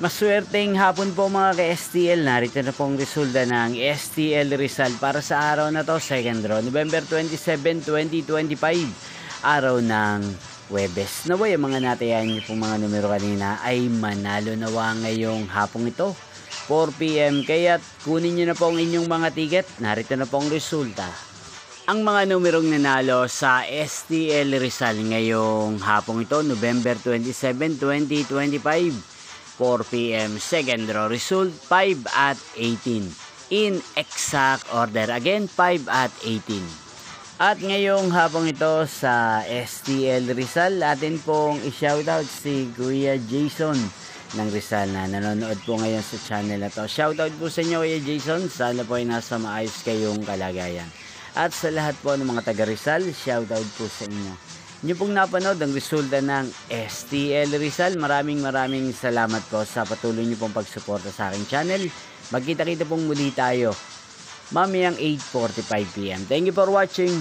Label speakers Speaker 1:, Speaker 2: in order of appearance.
Speaker 1: Maswerteng hapon po mga ka-STL. Narito na pong resulta ng STL Rizal para sa araw na to, second draw, November 27, 2025, araw ng Huwebes. Naway, ang mga natayan niyo pong mga numero kanina ay manalo nawa ngayong hapong ito, 4 PM. Kaya kunin niyo na po ang inyong mga ticket. Narito na pong resulta. Ang mga numerong nanalo sa STL Rizal ngayong hapong ito, November 27, 2025, 4 PM, second draw result 5 at 18 in exact order, again 5 at 18. At ngayong hapong ito sa STL Rizal, atin pong i-shoutout si Kuya Jason ng Rizal na nanonood po ngayon sa channel na to. Shoutout po sa inyo Kuya Jason, sana po ay nasa maayos kayong kalagayan. At sa lahat po ng mga taga Rizal, shoutout po sa inyo. Inyo pong napanood ang resulta ng STL Rizal. Maraming salamat po sa patuloy niyo pong pagsuporta sa aking channel. Magkita-kita pong muli tayo mamayang 8:45 PM. Thank you for watching.